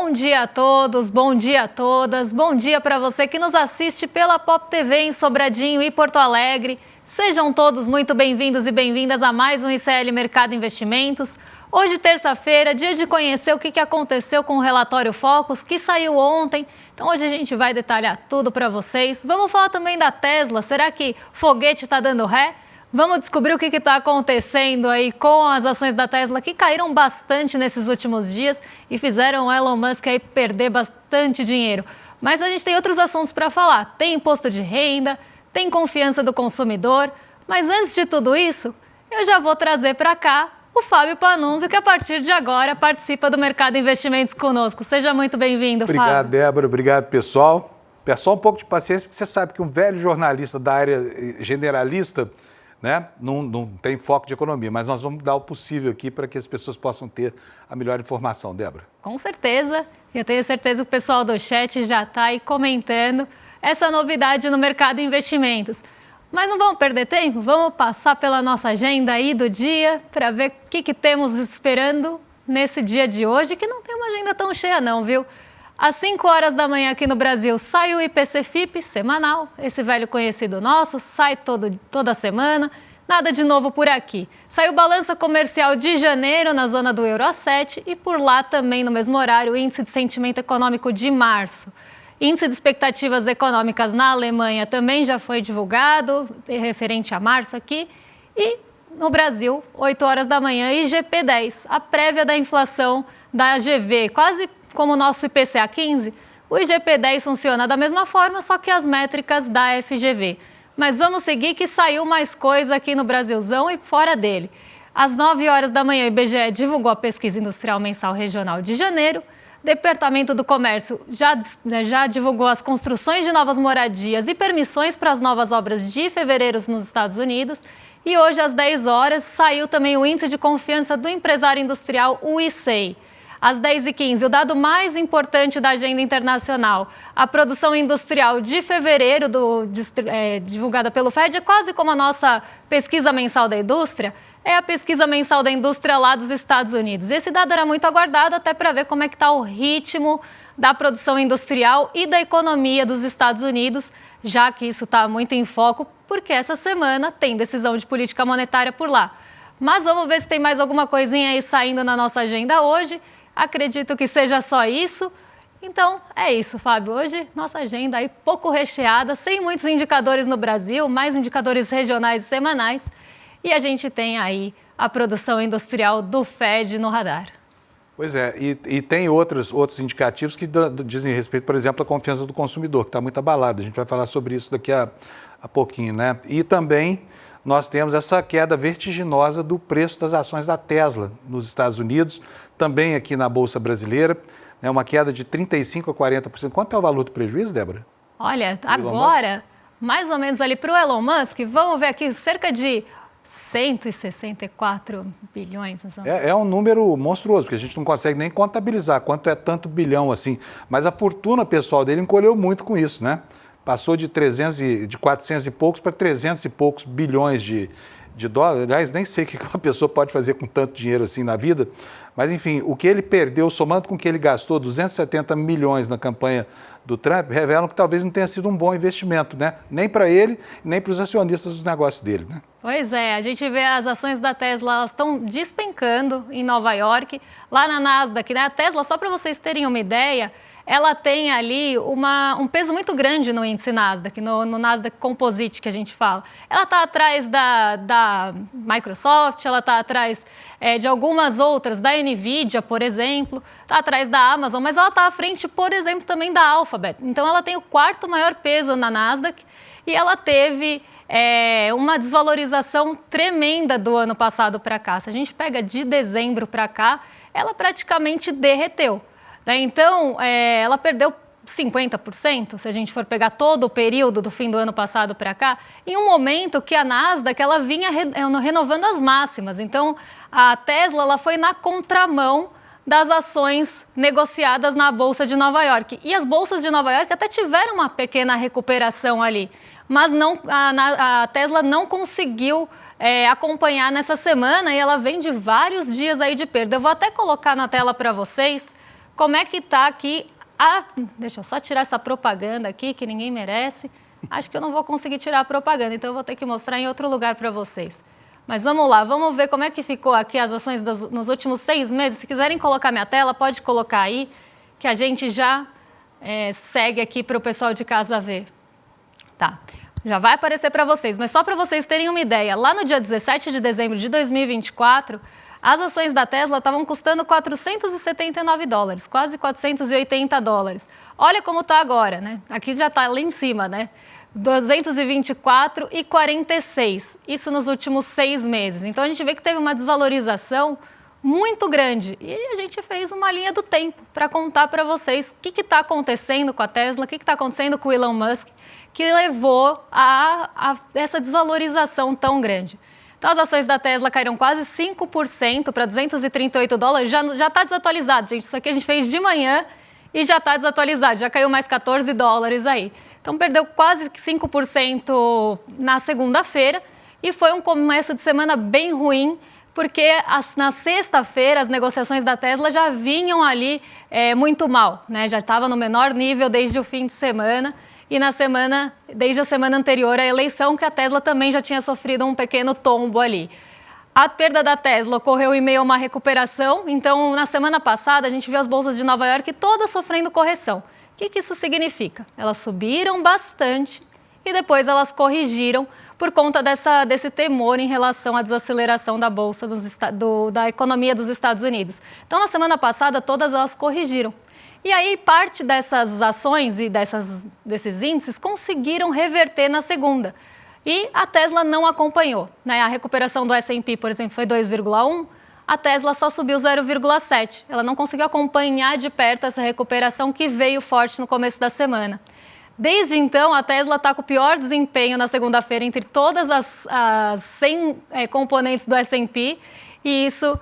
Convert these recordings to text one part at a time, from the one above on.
Bom dia a todos, bom dia a todas, bom dia para você que nos assiste pela Pop TV em Sobradinho e Porto Alegre. Sejam todos muito bem-vindos e bem-vindas a mais um ICL Mercado Investimentos. Hoje, terça-feira, dia de conhecer o que aconteceu com o relatório Focus, que saiu ontem. Então, hoje a gente vai detalhar tudo para vocês. Vamos falar também da Tesla. Será que foguete está dando ré? Vamos descobrir o que está acontecendo aí com as ações da Tesla, que caíram bastante nesses últimos dias e fizeram o Elon Musk aí perder bastante dinheiro. Mas a gente tem outros assuntos para falar. Tem imposto de renda, tem confiança do consumidor. Mas antes de tudo isso, eu já vou trazer para cá o Fábio Panunzio, que a partir de agora participa do Mercado Investimentos conosco. Seja muito bem-vindo, Fábio. Obrigado, Débora. Obrigado, pessoal. Peço só um pouco de paciência, porque você sabe que um velho jornalista da área generalista, né, não tem foco de economia, mas nós vamos dar o possível aqui para que as pessoas possam ter a melhor informação, Débora. Com certeza. Eu tenho certeza que o pessoal do chat já está aí comentando essa novidade no Mercado Investimentos. Mas não vamos perder tempo, vamos passar pela nossa agenda aí do dia para ver o que temos esperando nesse dia de hoje, que não tem uma agenda tão cheia não, viu? Às 5 horas da manhã aqui no Brasil sai o IPC-FIP semanal, esse velho conhecido nosso, sai toda semana, nada de novo por aqui. Saiu balança comercial de janeiro na zona do Euro A7 e por lá também no mesmo horário o índice de sentimento econômico de março. Índice de expectativas econômicas na Alemanha também já foi divulgado, referente a março aqui. E no Brasil, 8 horas da manhã, IGP-10, a prévia da inflação da GV, quase como o nosso IPCA 15, o IGP-10 funciona da mesma forma, só que as métricas da FGV. Mas vamos seguir que saiu mais coisa aqui no Brasilzão e fora dele. Às 9 horas da manhã, o IBGE divulgou a pesquisa industrial mensal regional de janeiro. Departamento do Comércio já divulgou as construções de novas moradias e permissões para as novas obras de fevereiro nos Estados Unidos. E hoje, às 10 horas, saiu também o Índice de Confiança do Empresário Industrial, o ICEI. Às 10h15, o dado mais importante da agenda internacional, a produção industrial de fevereiro, divulgada pelo FED, é quase como a nossa pesquisa mensal da indústria, é a pesquisa mensal da indústria lá dos Estados Unidos. Esse dado era muito aguardado até para ver como é que está o ritmo da produção industrial e da economia dos Estados Unidos, já que isso está muito em foco, porque essa semana tem decisão de política monetária por lá. Mas vamos ver se tem mais alguma coisinha aí saindo na nossa agenda hoje. Acredito que seja só isso. Então, é isso, Fábio. Hoje, nossa agenda aí pouco recheada, sem muitos indicadores no Brasil, mais indicadores regionais e semanais. E a gente tem aí a produção industrial do FED no radar. Pois é, e tem outros indicativos que dizem respeito, por exemplo, à confiança do consumidor, que está muito abalada. A gente vai falar sobre isso daqui a pouquinho, né? E também nós temos essa queda vertiginosa do preço das ações da Tesla nos Estados Unidos, também aqui na Bolsa Brasileira, né? Uma queda de 35% a 40%. Quanto é o valor do prejuízo, Débora? Olha, agora, mais ou menos ali para o Elon Musk, vamos ver aqui, cerca de 164 bilhões. É um número monstruoso, porque a gente não consegue nem contabilizar quanto é tanto bilhão assim. Mas a fortuna pessoal dele encolheu muito com isso, né? Passou de 400 e poucos para 300 e poucos bilhões de dólares. Aliás, nem sei o que uma pessoa pode fazer com tanto dinheiro assim na vida. Mas, enfim, o que ele perdeu, somando com o que ele gastou, 270 milhões na campanha do Trump, revelam que talvez não tenha sido um bom investimento, né? Nem para ele, nem para os acionistas dos negócios dele, né? Pois é, a gente vê as ações da Tesla, elas estão despencando em Nova York, lá na Nasdaq, né? A Tesla, só para vocês terem uma ideia, ela tem ali um peso muito grande no índice Nasdaq, no Nasdaq Composite que a gente fala. Ela está atrás da Microsoft, ela está atrás de algumas outras, da Nvidia, por exemplo, está atrás da Amazon, mas ela está à frente, por exemplo, também da Alphabet. Então, ela tem o quarto maior peso na Nasdaq e ela teve uma desvalorização tremenda do ano passado para cá. Se a gente pega de dezembro para cá, ela praticamente derreteu. Então, ela perdeu 50%, se a gente for pegar todo o período do fim do ano passado para cá, em um momento que a Nasdaq ela vinha renovando as máximas. Então, a Tesla ela foi na contramão das ações negociadas na Bolsa de Nova York. E as bolsas de Nova York até tiveram uma pequena recuperação ali, mas a Tesla não conseguiu acompanhar nessa semana e ela vem de vários dias aí de perda. Eu vou até colocar na tela para vocês como é que está aqui deixa eu só tirar essa propaganda aqui, que ninguém merece. Acho que eu não vou conseguir tirar a propaganda, então eu vou ter que mostrar em outro lugar para vocês. Mas vamos lá, vamos ver como é que ficou aqui as ações nos últimos 6 meses. Se quiserem colocar minha tela, pode colocar aí, que a gente já segue aqui para o pessoal de casa ver. Tá, já vai aparecer para vocês, mas só para vocês terem uma ideia, lá no dia 17 de dezembro de 2024, as ações da Tesla estavam custando $479, quase $480. Olha como está agora, né? Aqui já está lá em cima, né? 224,46. Isso nos últimos 6 meses. Então a gente vê que teve uma desvalorização muito grande. E a gente fez uma linha do tempo para contar para vocês o que está acontecendo com a Tesla, o que está acontecendo com o Elon Musk, que levou a essa desvalorização tão grande. Então, as ações da Tesla caíram quase 5% para $238. Já está desatualizado, gente. Isso aqui a gente fez de manhã e já está desatualizado. Já caiu mais $14 aí. Então, perdeu quase 5% na segunda-feira e foi um começo de semana bem ruim, porque na sexta-feira as negociações da Tesla já vinham ali muito mal, né? Já estava no menor nível desde o fim de semana. E desde a semana anterior à eleição, que a Tesla também já tinha sofrido um pequeno tombo ali. A perda da Tesla ocorreu em meio a uma recuperação, então na semana passada a gente viu as bolsas de Nova York todas sofrendo correção. O que isso significa? Elas subiram bastante e depois elas corrigiram por conta desse temor em relação à desaceleração da bolsa da economia dos Estados Unidos. Então na semana passada todas elas corrigiram. E aí, parte dessas ações e desses índices conseguiram reverter na segunda. E a Tesla não acompanhou, né? A recuperação do S&P, por exemplo, foi 2,1%, a Tesla só subiu 0,7%. Ela não conseguiu acompanhar de perto essa recuperação que veio forte no começo da semana. Desde então, a Tesla está com o pior desempenho na segunda-feira entre todas as 100 componentes do S&P, e isso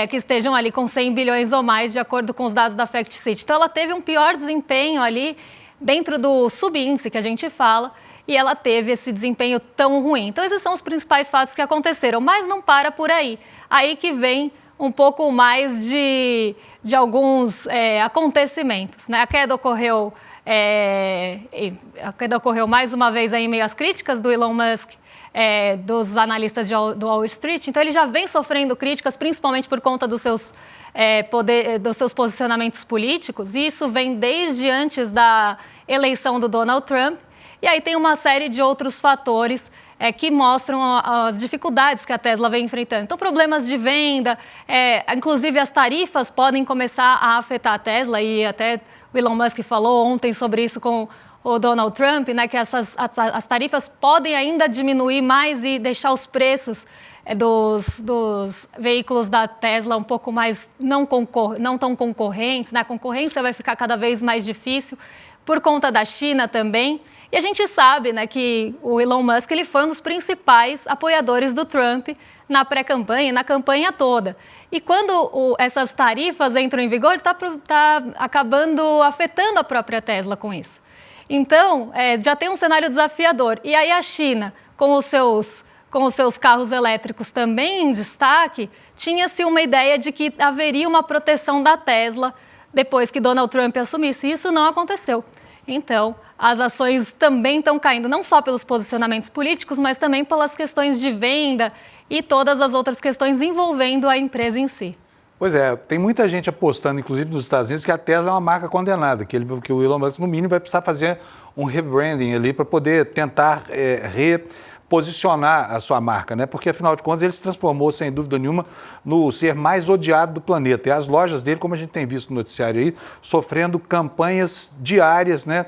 que estejam ali com 100 bilhões ou mais, de acordo com os dados da FactSet. Então, ela teve um pior desempenho ali dentro do subíndice que a gente fala, e ela teve esse desempenho tão ruim. Então, esses são os principais fatos que aconteceram, mas não para por aí. Aí que vem um pouco mais de alguns acontecimentos, né? A queda ocorreu mais uma vez aí em meio às críticas do Elon Musk, dos analistas do Wall Street. Então, ele já vem sofrendo críticas, principalmente por conta dos seus posicionamentos políticos. E isso vem desde antes da eleição do Donald Trump. E aí tem uma série de outros fatores que mostram as dificuldades que a Tesla vem enfrentando. Então, problemas de venda, inclusive as tarifas podem começar a afetar a Tesla, e até o Elon Musk falou ontem sobre isso com o Donald Trump, né, que as tarifas podem ainda diminuir mais e deixar os preços dos veículos da Tesla um pouco mais não tão concorrentes, né? A concorrência vai ficar cada vez mais difícil por conta da China também. E a gente sabe, né, que o Elon Musk ele foi um dos principais apoiadores do Trump na pré-campanha e na campanha toda. E quando essas tarifas entram em vigor, está acabando afetando a própria Tesla com isso. Então, já tem um cenário desafiador. E aí a China, com os seus carros elétricos também em destaque, tinha-se uma ideia de que haveria uma proteção da Tesla depois que Donald Trump assumisse. E isso não aconteceu. Então, as ações também estão caindo, não só pelos posicionamentos políticos, mas também pelas questões de venda e todas as outras questões envolvendo a empresa em si. Pois é, tem muita gente apostando, inclusive nos Estados Unidos, que a Tesla é uma marca condenada, que o Elon Musk, no mínimo, vai precisar fazer um rebranding ali para poder tentar reposicionar a sua marca, né? Porque, afinal de contas, ele se transformou, sem dúvida nenhuma, no ser mais odiado do planeta. E as lojas dele, como a gente tem visto no noticiário aí, sofrendo campanhas diárias, né?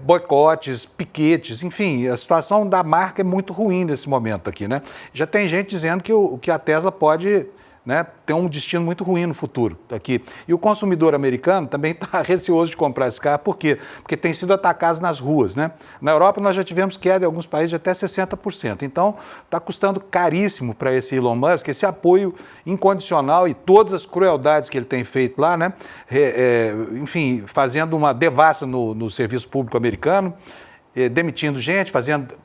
Boicotes, piquetes, enfim, a situação da marca é muito ruim nesse momento aqui, né? Já tem gente dizendo que a Tesla pode, né, ter um destino muito ruim no futuro aqui. E o consumidor americano também está receoso de comprar esse carro. Por quê? Porque tem sido atacado nas ruas, né? Na Europa nós já tivemos queda em alguns países de até 60%. Então está custando caríssimo para esse Elon Musk esse apoio incondicional e todas as crueldades que ele tem feito lá, né? Enfim, fazendo uma devassa no serviço público americano, demitindo gente,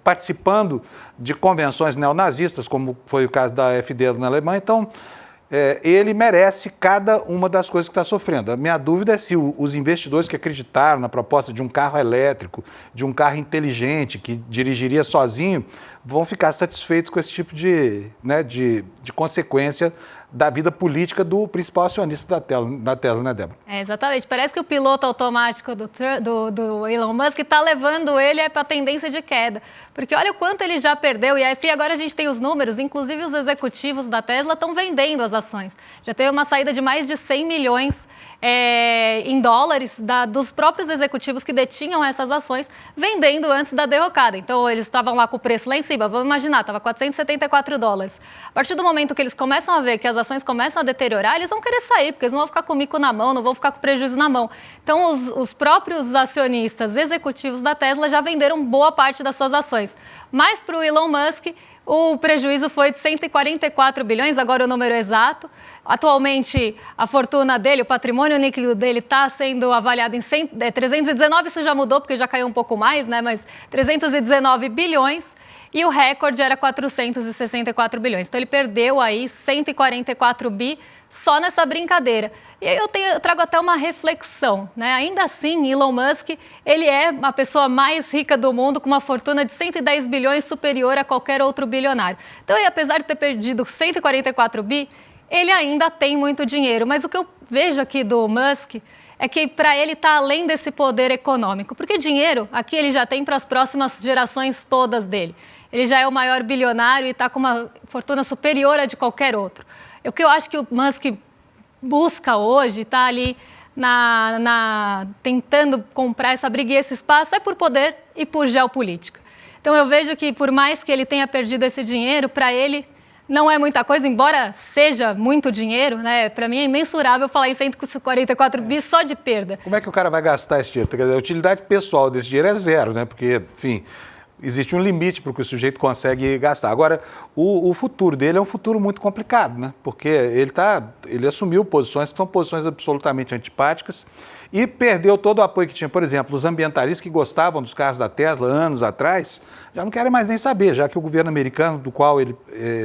participando de convenções neonazistas, como foi o caso da AfD na Alemanha. Então, ele merece cada uma das coisas que está sofrendo. A minha dúvida é se os investidores que acreditaram na proposta de um carro elétrico, de um carro inteligente, que dirigiria sozinho, vão ficar satisfeitos com esse tipo de consequência da vida política do principal acionista da Tesla, né, Débora? Exatamente. Parece que o piloto automático do Elon Musk está levando ele para a tendência de queda. Porque olha o quanto ele já perdeu. E assim, agora a gente tem os números, inclusive os executivos da Tesla estão vendendo as ações. Já teve uma saída de mais de 100 milhões em dólares dos próprios executivos que detinham essas ações, vendendo antes da derrocada. Então, eles estavam lá com o preço lá em cima, vamos imaginar, estava 474 dólares. A partir do momento que eles começam a ver que as ações começam a deteriorar, eles vão querer sair, porque eles não vão ficar com o mico na mão, não vão ficar com prejuízo na mão. Então, os próprios acionistas executivos da Tesla já venderam boa parte das suas ações. Mas para o Elon Musk, o prejuízo foi de 144 bilhões, agora o número exato. Atualmente, a fortuna dele, o patrimônio líquido dele está sendo avaliado em 319, isso já mudou porque já caiu um pouco mais, né? Mas 319 bilhões e o recorde era 464 bilhões. Então, ele perdeu aí 144 bi só nessa brincadeira. E aí eu trago até uma reflexão, né? Ainda assim, Elon Musk, ele é a pessoa mais rica do mundo, com uma fortuna de 110 bilhões superior a qualquer outro bilionário. Então, apesar de ter perdido 144 bi, ele ainda tem muito dinheiro. Mas o que eu vejo aqui do Musk é que para ele está além desse poder econômico. Porque dinheiro, aqui ele já tem para as próximas gerações todas dele. Ele já é o maior bilionário e está com uma fortuna superior a de qualquer outro. O que eu acho que o Musk busca hoje, está ali tentando comprar essa briga e esse espaço, é por poder e por geopolítica. Então eu vejo que por mais que ele tenha perdido esse dinheiro, para ele não é muita coisa, embora seja muito dinheiro, né? Para mim é imensurável falar em 144 bi só de perda. Como é que o cara vai gastar esse dinheiro? A utilidade pessoal desse dinheiro é zero, né? Porque, enfim, existe um limite para o que o sujeito consegue gastar. Agora, o futuro dele é um futuro muito complicado, né? Porque ele assumiu posições que são posições absolutamente antipáticas e perdeu todo o apoio que tinha. Por exemplo, os ambientalistas que gostavam dos carros da Tesla anos atrás já não querem mais nem saber, já que o governo americano, do qual ele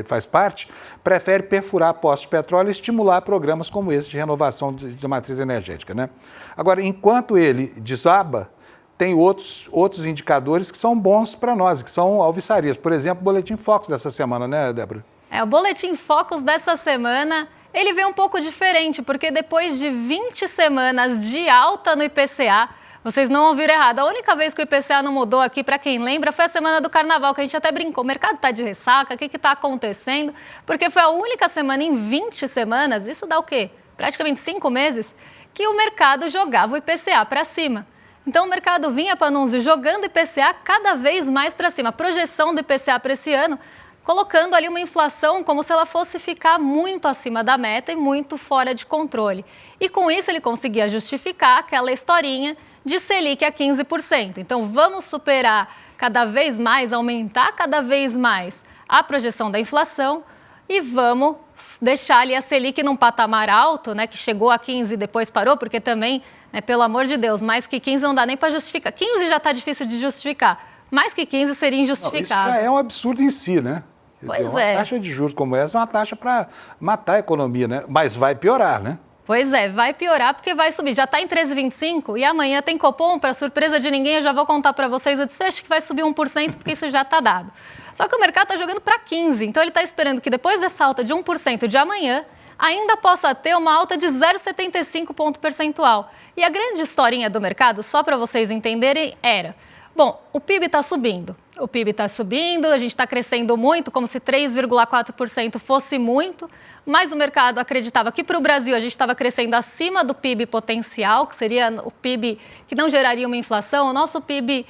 faz parte, prefere perfurar poços de petróleo e estimular programas como esse de renovação de matriz energética, né? Agora, enquanto ele desaba, tem outros indicadores que são bons para nós, que são alviçarias. Por exemplo, o Boletim Focus dessa semana, né, Débora? O Boletim Focus dessa semana, ele veio um pouco diferente, porque depois de 20 semanas de alta no IPCA, vocês não ouviram errado, a única vez que o IPCA não mudou aqui, para quem lembra, foi a semana do Carnaval, que a gente até brincou, o mercado está de ressaca, o que está acontecendo? Porque foi a única semana em 20 semanas, isso dá o quê? Praticamente 5 meses, que o mercado jogava o IPCA para cima. Então, o mercado vinha para anúncio jogando o IPCA cada vez mais para cima. A projeção do IPCA para esse ano, colocando ali uma inflação como se ela fosse ficar muito acima da meta e muito fora de controle. E com isso, ele conseguia justificar aquela historinha de Selic a 15%. Então, vamos superar cada vez mais, aumentar cada vez mais a projeção da inflação e vamos deixar ali a Selic num patamar alto, né, que chegou a 15% e depois parou, porque também, pelo amor de Deus, mais que 15 não dá nem para justificar. 15 já está difícil de justificar. Mais que 15 seria injustificável. Isso já é um absurdo em si, né? Pois é. Uma taxa de juros como essa é uma taxa para matar a economia, né? Mas vai piorar, né? Pois é, vai piorar porque vai subir. Já está em 13,25 e amanhã tem Copom, para surpresa de ninguém, eu já vou contar para vocês. Eu disse, acho que vai subir 1% porque isso já está dado. Só que o mercado está jogando para 15%, então ele está esperando que depois dessa alta de 1% de amanhã, ainda possa ter uma alta de 0,75 ponto percentual. E a grande historinha do mercado, só para vocês entenderem, era... Bom, o PIB está subindo. O PIB está subindo, a gente está crescendo muito, como se 3,4% fosse muito, mas o mercado acreditava que para o Brasil a gente estava crescendo acima do PIB potencial, que seria o PIB que não geraria uma inflação, o nosso PIB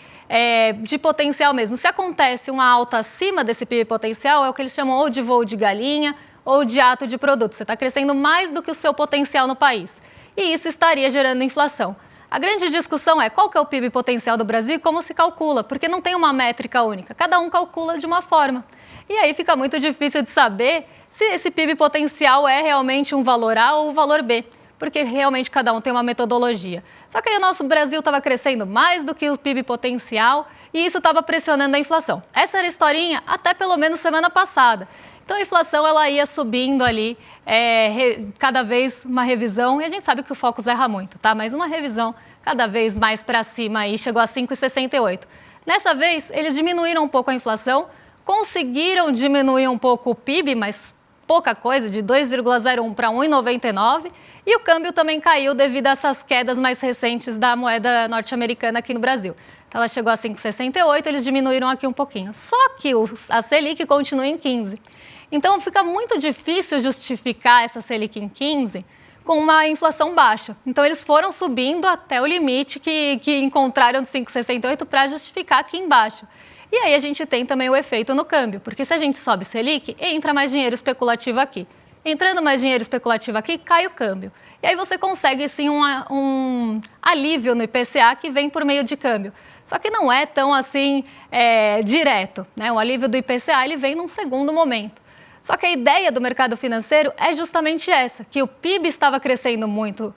de potencial mesmo. Se acontece uma alta acima desse PIB potencial, é o que eles chamam ou de voo de galinha ou de ato de produto. Você está crescendo mais do que o seu potencial no país. E isso estaria gerando inflação. A grande discussão é qual que é o PIB potencial do Brasil e como se calcula, porque não tem uma métrica única, cada um calcula de uma forma. E aí fica muito difícil de saber se esse PIB potencial é realmente um valor A ou um valor B, porque realmente cada um tem uma metodologia. Só que aí o nosso Brasil estava crescendo mais do que o PIB potencial e isso estava pressionando a inflação. Essa era a historinha até pelo menos semana passada. Então a inflação ela ia subindo ali, cada vez uma revisão, e a gente sabe que o Focus erra muito, tá? Mas uma revisão cada vez mais para cima aí, chegou a 5,68. Nessa vez, eles diminuíram um pouco a inflação, conseguiram diminuir um pouco o PIB, mas pouca coisa, de 2,01 para 1,99, e o câmbio também caiu devido a essas quedas mais recentes da moeda norte-americana aqui no Brasil. Então ela chegou a 5,68, eles diminuíram aqui um pouquinho. Só que a Selic continua em 15. Então fica muito difícil justificar essa Selic em 15 com uma inflação baixa. Então eles foram subindo até o limite que encontraram de 5,68 para justificar aqui embaixo. E aí a gente tem também o efeito no câmbio, porque se a gente sobe Selic, entra mais dinheiro especulativo aqui. Entrando mais dinheiro especulativo aqui, cai o câmbio. E aí você consegue sim um alívio no IPCA que vem por meio de câmbio. Só que não é tão assim direto, né? O alívio do IPCA ele vem num segundo momento. Só que a ideia do mercado financeiro é justamente essa, que o PIB estava crescendo muito,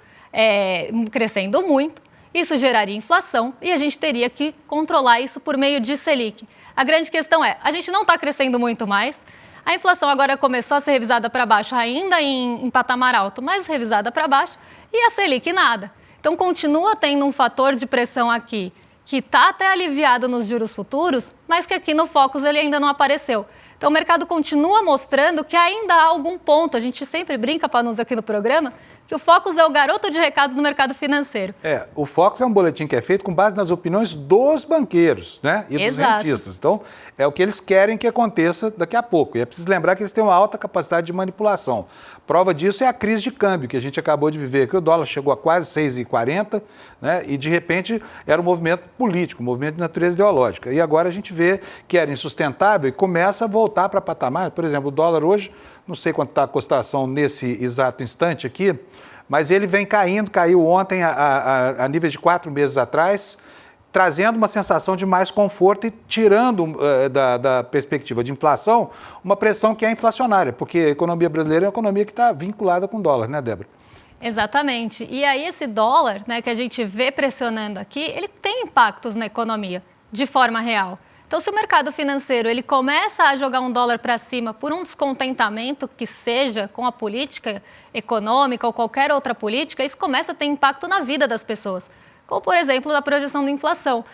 isso geraria inflação e a gente teria que controlar isso por meio de Selic. A grande questão é, a gente não está crescendo muito mais, a inflação agora começou a ser revisada para baixo, ainda em patamar alto, mas revisada para baixo, e a Selic nada. Então continua tendo um fator de pressão aqui, que está até aliviado nos juros futuros, mas que aqui no Focus ele ainda não apareceu. Então, o mercado continua mostrando que ainda há algum ponto, a gente sempre brinca, Panusa, aqui no programa, que o Focus é o garoto de recados do mercado financeiro. O Focus é um boletim que é feito com base nas opiniões dos banqueiros, né? E dos rentistas. Então, é o que eles querem que aconteça daqui a pouco. E é preciso lembrar que eles têm uma alta capacidade de manipulação. Prova disso é a crise de câmbio que a gente acabou de viver, que o dólar chegou a quase 6,40, né? E, de repente, era um movimento político, um movimento de natureza ideológica. E agora a gente vê que era insustentável e começa a voltar para patamar. Por exemplo, o dólar hoje, não sei quanto está a cotação nesse exato instante aqui, mas ele vem caindo, caiu ontem a nível de 4 meses atrás, trazendo uma sensação de mais conforto e tirando da perspectiva de inflação uma pressão que é inflacionária, porque a economia brasileira é uma economia que está vinculada com o dólar, né, Débora? Exatamente. E aí esse dólar, né, que a gente vê pressionando aqui, ele tem impactos na economia, de forma real. Então, se o mercado financeiro ele começa a jogar um dólar para cima por um descontentamento que seja com a política econômica ou qualquer outra política, isso começa a ter impacto na vida das pessoas. Como, por exemplo, na projeção da inflação.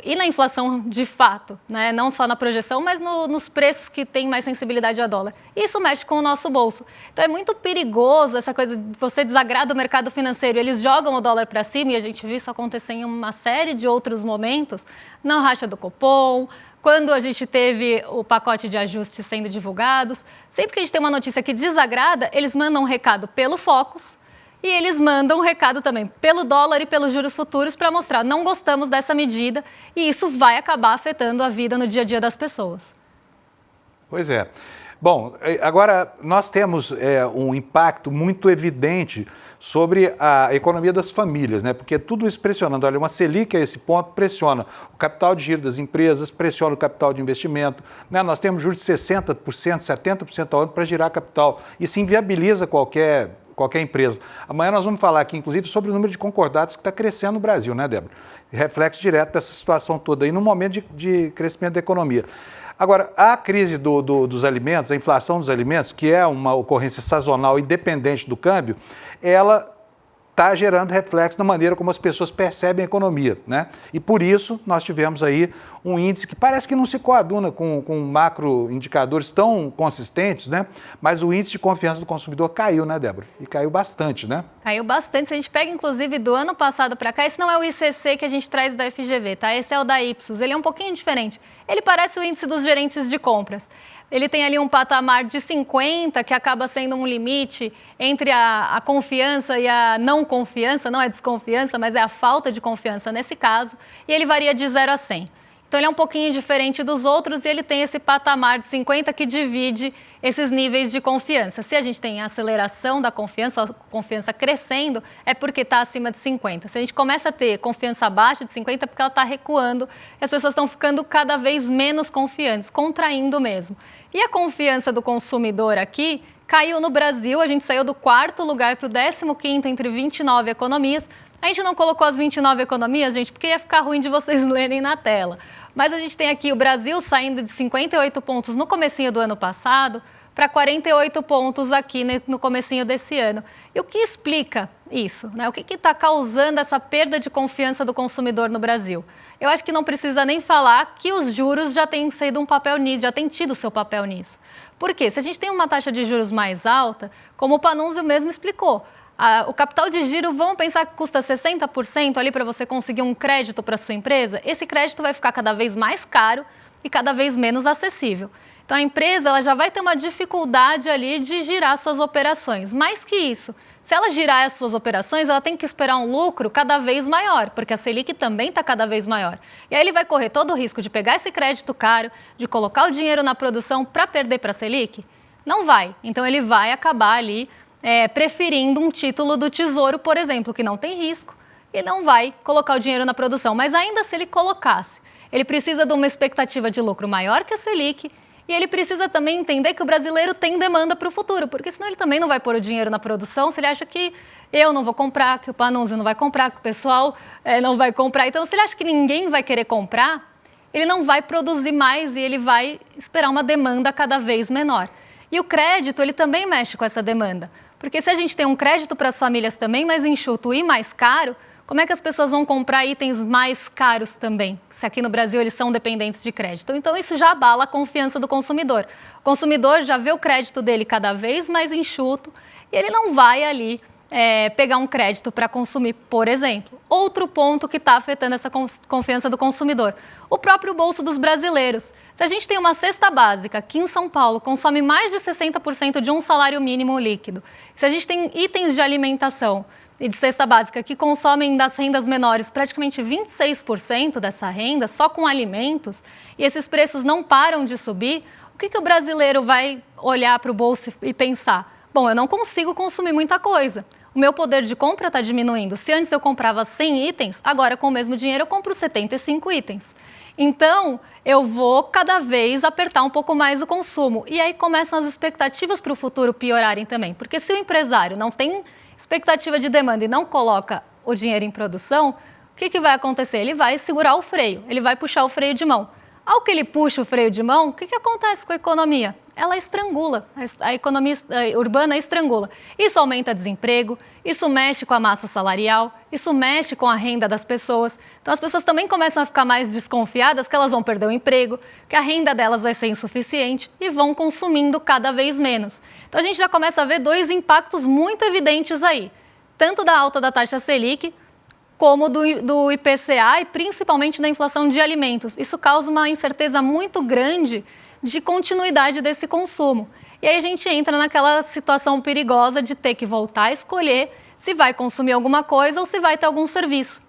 E na inflação de fato, né? Não só na projeção, mas nos preços que têm mais sensibilidade a dólar. Isso mexe com o nosso bolso. Então é muito perigoso essa coisa de você desagrada o mercado financeiro. Eles jogam o dólar para cima e a gente viu isso acontecer em uma série de outros momentos. Na racha do Copom, quando a gente teve o pacote de ajustes sendo divulgados. Sempre que a gente tem uma notícia que desagrada, eles mandam um recado pelo Focus. E eles mandam um recado também pelo dólar e pelos juros futuros para mostrar não gostamos dessa medida e isso vai acabar afetando a vida no dia a dia das pessoas. Pois é. Bom, agora nós temos um impacto muito evidente sobre a economia das famílias, né? Porque tudo isso pressionando. Olha, uma Selic a esse ponto pressiona o capital de giro das empresas, pressiona o capital de investimento, né? Nós temos juros de 60%, 70% ao ano para girar capital. Isso inviabiliza qualquer empresa. Amanhã nós vamos falar aqui, inclusive, sobre o número de concordados que está crescendo no Brasil, né, Débora? Reflexo direto dessa situação toda aí no momento de crescimento da economia. Agora, a crise dos alimentos, a inflação dos alimentos, que é uma ocorrência sazonal independente do câmbio, ela está gerando reflexo na maneira como as pessoas percebem a economia, né? E por isso nós tivemos aí um índice que parece que não se coaduna com macro indicadores tão consistentes, né? Mas o índice de confiança do consumidor caiu, né, Débora? E caiu bastante, né? Caiu bastante. Se a gente pega, inclusive, do ano passado para cá, esse não é o ICC que a gente traz da FGV, tá? Esse é o da Ipsos. Ele é um pouquinho diferente. Ele parece o índice dos gerentes de compras. Ele tem ali um patamar de 50, que acaba sendo um limite entre a confiança e a não confiança, não é desconfiança, mas é a falta de confiança nesse caso, e ele varia de 0 a 100. Então, ele é um pouquinho diferente dos outros e ele tem esse patamar de 50 que divide esses níveis de confiança. Se a gente tem a aceleração da confiança, a confiança crescendo, é porque está acima de 50. Se a gente começa a ter confiança abaixo de 50, é porque ela está recuando e as pessoas estão ficando cada vez menos confiantes, contraindo mesmo. E a confiança do consumidor aqui caiu no Brasil, a gente saiu do 4º lugar para o 15º entre 29 economias. A gente não colocou as 29 economias, gente, porque ia ficar ruim de vocês lerem na tela. Mas a gente tem aqui o Brasil saindo de 58 pontos no comecinho do ano passado para 48 pontos aqui no comecinho desse ano. E o que explica isso, né? O que está causando essa perda de confiança do consumidor no Brasil? Eu acho que não precisa nem falar que os juros já têm sido um papel nisso, já têm tido seu papel nisso. Por quê? Se a gente tem uma taxa de juros mais alta, como o Pannunzio mesmo explicou, o capital de giro, vamos pensar que custa 60% ali para você conseguir um crédito para sua empresa, esse crédito vai ficar cada vez mais caro e cada vez menos acessível. Então a empresa ela já vai ter uma dificuldade ali de girar suas operações. Mais que isso, se ela girar as suas operações, ela tem que esperar um lucro cada vez maior, porque a Selic também está cada vez maior. E aí ele vai correr todo o risco de pegar esse crédito caro, de colocar o dinheiro na produção para perder para a Selic? Não vai. Então ele vai acabar ali preferindo um título do Tesouro, por exemplo, que não tem risco, e não vai colocar o dinheiro na produção. Mas ainda se ele colocasse, ele precisa de uma expectativa de lucro maior que a Selic, e ele precisa também entender que o brasileiro tem demanda para o futuro, porque senão ele também não vai pôr o dinheiro na produção se ele acha que eu não vou comprar, que o Pannunzio não vai comprar, que o pessoal não vai comprar. Então, se ele acha que ninguém vai querer comprar, ele não vai produzir mais e ele vai esperar uma demanda cada vez menor. E o crédito, ele também mexe com essa demanda. Porque se a gente tem um crédito para as famílias também mais enxuto e mais caro, como é que as pessoas vão comprar itens mais caros também, se aqui no Brasil eles são dependentes de crédito? Então isso já abala a confiança do consumidor. O consumidor já vê o crédito dele cada vez mais enxuto e ele não vai ali pegar um crédito para consumir, por exemplo. Outro ponto que está afetando essa confiança do consumidor, o próprio bolso dos brasileiros. Se a gente tem uma cesta básica aqui em São Paulo, consome mais de 60% de um salário mínimo líquido. Se a gente tem itens de alimentação e de cesta básica que consomem das rendas menores praticamente 26% dessa renda, só com alimentos, e esses preços não param de subir, o que o brasileiro vai olhar para o bolso e pensar? Bom, eu não consigo consumir muita coisa. O meu poder de compra está diminuindo. Se antes eu comprava 100 itens, agora com o mesmo dinheiro eu compro 75 itens. Então, eu vou cada vez apertar um pouco mais o consumo. E aí começam as expectativas para o futuro piorarem também. Porque se o empresário não tem expectativa de demanda e não coloca o dinheiro em produção, o que vai acontecer? Ele vai segurar o freio, ele vai puxar o freio de mão. Ao que ele puxa o freio de mão, o que acontece com a economia? Ela estrangula, a economia urbana estrangula. Isso aumenta desemprego, isso mexe com a massa salarial, isso mexe com a renda das pessoas. Então as pessoas também começam a ficar mais desconfiadas que elas vão perder o emprego, que a renda delas vai ser insuficiente e vão consumindo cada vez menos. Então a gente já começa a ver dois impactos muito evidentes aí, tanto da alta da taxa Selic, como do IPCA e principalmente da inflação de alimentos. Isso causa uma incerteza muito grande de continuidade desse consumo. E aí a gente entra naquela situação perigosa de ter que voltar a escolher se vai consumir alguma coisa ou se vai ter algum serviço.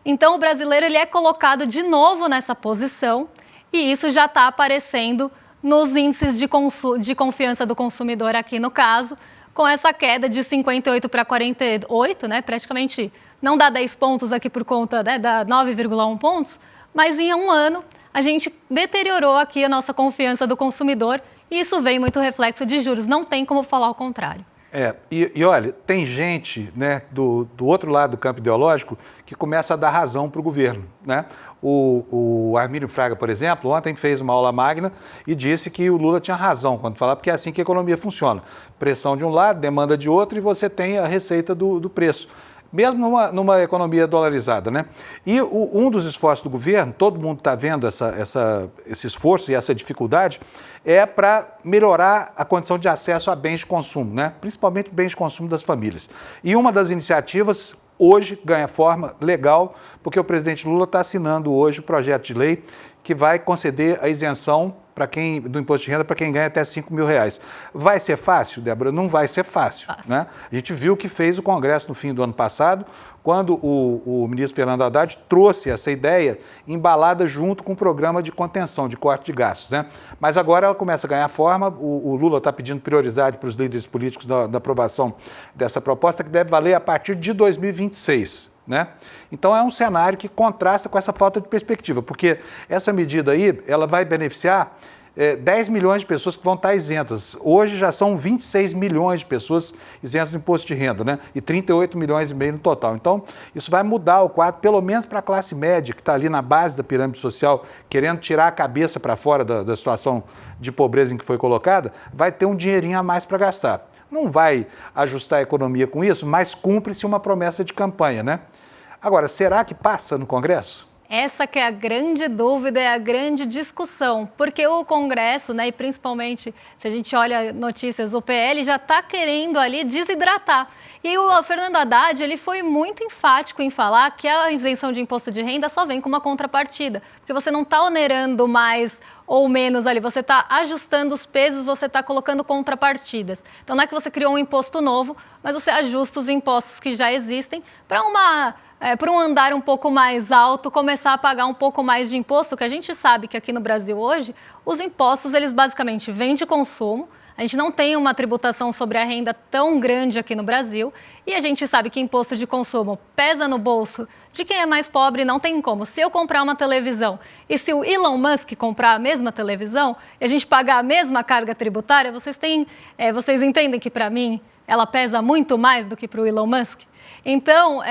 Então o brasileiro ele é colocado de novo nessa posição e isso já está aparecendo nos índices de confiança do consumidor aqui no caso, com essa queda de 58 para 48, né, praticamente não dá 10 pontos aqui por conta, né, dá 9,1 pontos, mas em um ano a gente deteriorou aqui a nossa confiança do consumidor e isso vem muito reflexo de juros, não tem como falar o contrário. E olha, tem gente, né, do outro lado do campo ideológico que começa a dar razão para o governo, né? O Armínio Fraga, por exemplo, ontem fez uma aula magna e disse que o Lula tinha razão quando falava, porque é assim que a economia funciona. Pressão de um lado, demanda de outro e você tem a receita do preço. Mesmo numa economia dolarizada, né? E um dos esforços do governo, todo mundo está vendo esse esforço e essa dificuldade, é para melhorar a condição de acesso a bens de consumo, né? Principalmente bens de consumo das famílias. E uma das iniciativas hoje ganha forma legal, porque o presidente Lula está assinando hoje o projeto de lei que vai conceder a isenção do imposto de renda para quem ganha até R$5.000. Vai ser fácil, Débora? Não vai ser fácil. Né? A gente viu o que fez o Congresso no fim do ano passado, quando o ministro Fernando Haddad trouxe essa ideia embalada junto com o programa de contenção, de corte de gastos. Né? Mas agora ela começa a ganhar forma, o Lula está pedindo prioridade para os líderes políticos da aprovação dessa proposta, que deve valer a partir de 2026. Né? Então é um cenário que contrasta com essa falta de perspectiva, porque essa medida aí ela vai beneficiar 10 milhões de pessoas que vão estar isentas. Hoje já são 26 milhões de pessoas isentas do imposto de renda, né? E 38 milhões e meio no total. Então, isso vai mudar o quadro, pelo menos para a classe média, que está ali na base da pirâmide social, querendo tirar a cabeça para fora da situação de pobreza em que foi colocada, vai ter um dinheirinho a mais para gastar. Não vai ajustar a economia com isso, mas cumpre-se uma promessa de campanha, né? Agora, será que passa no Congresso? Essa que é a grande dúvida, é a grande discussão, porque o Congresso, né, e principalmente se a gente olha notícias, o PL já está querendo ali desidratar. E o Fernando Haddad, ele foi muito enfático em falar que a isenção de imposto de renda só vem com uma contrapartida, porque você não está onerando mais ou menos ali, você está ajustando os pesos, você está colocando contrapartidas. Então não é que você criou um imposto novo, mas você ajusta os impostos que já existem para um andar um pouco mais alto, começar a pagar um pouco mais de imposto, que a gente sabe que aqui no Brasil hoje, os impostos, eles basicamente vêm de consumo, a gente não tem uma tributação sobre a renda tão grande aqui no Brasil, e a gente sabe que imposto de consumo pesa no bolso de quem é mais pobre, não tem como. Se eu comprar uma televisão e se o Elon Musk comprar a mesma televisão e a gente pagar a mesma carga tributária, vocês entendem que para mim ela pesa muito mais do que para o Elon Musk? Então,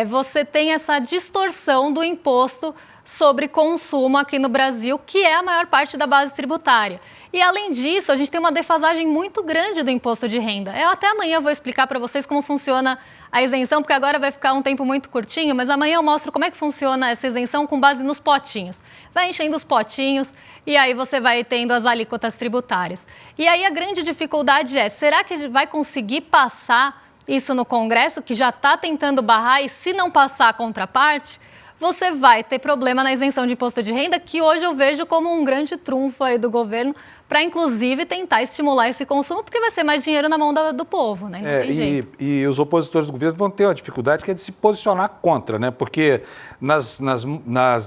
você tem essa distorção do imposto sobre consumo aqui no Brasil, que é a maior parte da base tributária. E, além disso, a gente tem uma defasagem muito grande do imposto de renda. Eu até amanhã vou explicar para vocês como funciona a isenção, porque agora vai ficar um tempo muito curtinho, mas amanhã eu mostro como é que funciona essa isenção com base nos potinhos. Vai enchendo os potinhos e aí você vai tendo as alíquotas tributárias. E aí a grande dificuldade é, será que vai conseguir passar isso no Congresso, que já está tentando barrar, e se não passar a contraparte, você vai ter problema na isenção de imposto de renda, que hoje eu vejo como um grande trunfo aí do governo, para inclusive tentar estimular esse consumo, porque vai ser mais dinheiro na mão do povo, né? Não tem jeito. E os opositores do governo vão ter uma dificuldade que é de se posicionar contra, né? Porque nas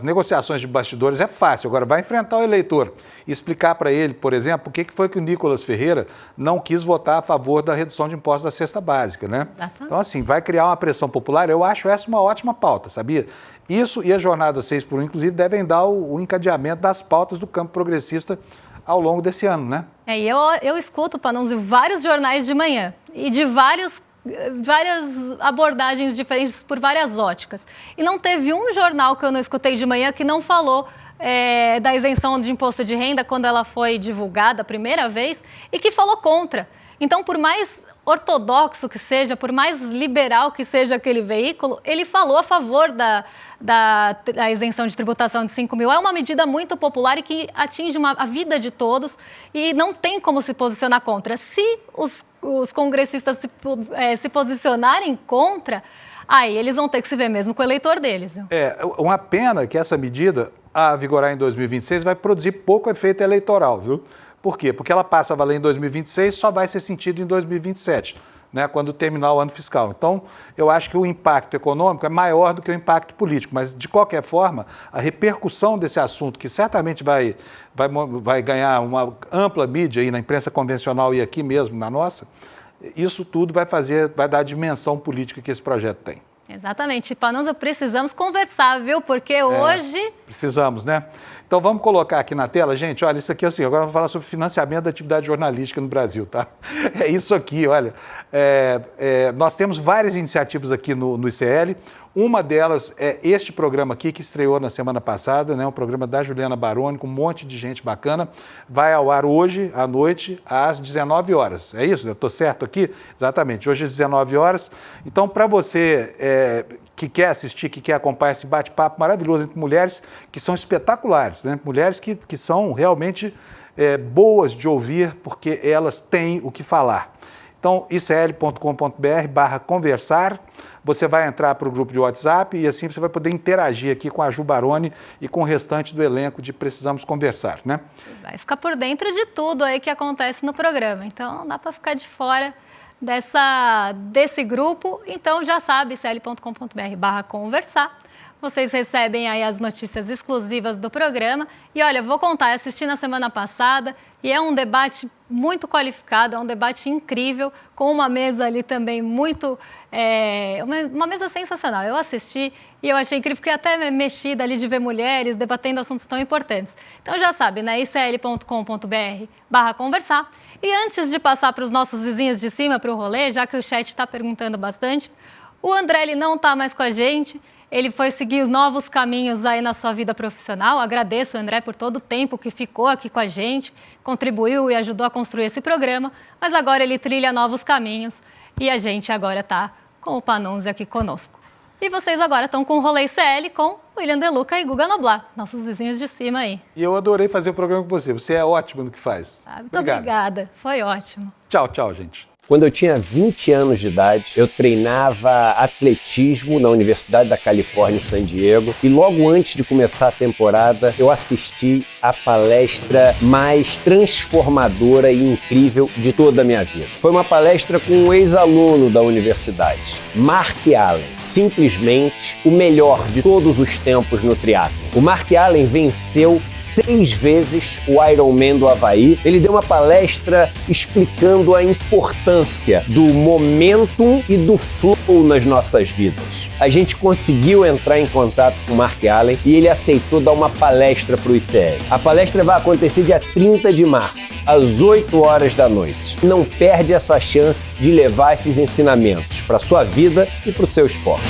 negociações de bastidores é fácil, agora vai enfrentar o eleitor e explicar para ele, por exemplo, por que foi que o Nicolas Ferreira não quis votar a favor da redução de impostos da cesta básica, né? Exatamente. Então, assim, vai criar uma pressão popular. Eu acho essa uma ótima pauta, sabia? Isso e a jornada 6 por 1, inclusive, devem dar o encadeamento das pautas do campo progressista ao longo desse ano, né? E eu escuto, Panunzio, vários jornais de manhã e de várias abordagens diferentes por várias óticas. E não teve um jornal que eu não escutei de manhã que não falou da isenção de imposto de renda quando ela foi divulgada a primeira vez e que falou contra. Então, por mais ortodoxo que seja, por mais liberal que seja aquele veículo, ele falou a favor da isenção de tributação de 5 mil. É uma medida muito popular e que atinge a vida de todos e não tem como se posicionar contra. Se os congressistas se posicionarem contra, aí eles vão ter que se ver mesmo com o eleitor deles. Viu? Uma pena que essa medida, a vigorar em 2026, vai produzir pouco efeito eleitoral, viu? Por quê? Porque ela passa a valer em 2026 e só vai ser sentido em 2027, né, quando terminar o ano fiscal. Então, eu acho que o impacto econômico é maior do que o impacto político, mas, de qualquer forma, a repercussão desse assunto, que certamente vai ganhar uma ampla mídia aí na imprensa convencional e aqui mesmo na nossa, isso tudo vai dar a dimensão política que esse projeto tem. Exatamente. Panunzio, precisamos conversar, viu? Porque hoje... Precisamos, né? Então vamos colocar aqui na tela, gente, olha, isso aqui assim, agora eu vou falar sobre financiamento da atividade jornalística no Brasil, tá? É isso aqui, olha. Nós temos várias iniciativas aqui no ICL. Uma delas é este programa aqui, que estreou na semana passada, né? Um programa da Juliana Baroni, com um monte de gente bacana. Vai ao ar hoje, à noite, às 19 horas. É isso? Eu estou certo aqui? Exatamente, hoje às 19 horas. Então, para você que quer assistir, que quer acompanhar esse bate-papo maravilhoso entre mulheres que são espetaculares, né? Mulheres que são realmente boas de ouvir, porque elas têm o que falar. Então, icl.com.br/conversar, você vai entrar para o grupo de WhatsApp e assim você vai poder interagir aqui com a Ju Baroni e com o restante do elenco de Precisamos Conversar, né? Vai ficar por dentro de tudo aí que acontece no programa, então não dá para ficar de fora desse grupo. Então já sabe, icl.com.br/conversar. Vocês recebem aí as notícias exclusivas do programa. E olha, vou contar, assisti na semana passada e é um debate muito qualificado, é um debate incrível, com uma mesa ali também muito... uma mesa sensacional. Eu assisti e eu achei incrível, fiquei até mexida ali de ver mulheres debatendo assuntos tão importantes. Então já sabe, né? icl.com.br/conversar. E antes de passar para os nossos vizinhos de cima, para o rolê, já que o chat está perguntando bastante, o André ele não está mais com a gente. Ele foi seguir os novos caminhos aí na sua vida profissional. Agradeço, André, por todo o tempo que ficou aqui com a gente, contribuiu e ajudou a construir esse programa, mas agora ele trilha novos caminhos e a gente agora está com o Panunzio aqui conosco. E vocês agora estão com o Rolê ICL com William De Luca e Guga Noblat, nossos vizinhos de cima aí. E eu adorei fazer o programa com você. Você é ótimo no que faz. Muito obrigada. Foi ótimo. Tchau, tchau, gente. Quando eu tinha 20 anos de idade, eu treinava atletismo na Universidade da Califórnia em San Diego e logo antes de começar a temporada, eu assisti a palestra mais transformadora e incrível de toda a minha vida. Foi uma palestra com um ex-aluno da universidade, Mark Allen, simplesmente o melhor de todos os tempos no triatlo. O Mark Allen venceu 6 vezes o Ironman do Havaí. Ele deu uma palestra explicando a importância do momentum e do flow nas nossas vidas. A gente conseguiu entrar em contato com o Mark Allen e ele aceitou dar uma palestra para o ICL. A palestra vai acontecer dia 30 de março, às 8 horas da noite. Não perde essa chance de levar esses ensinamentos para a sua vida e para o seu esporte.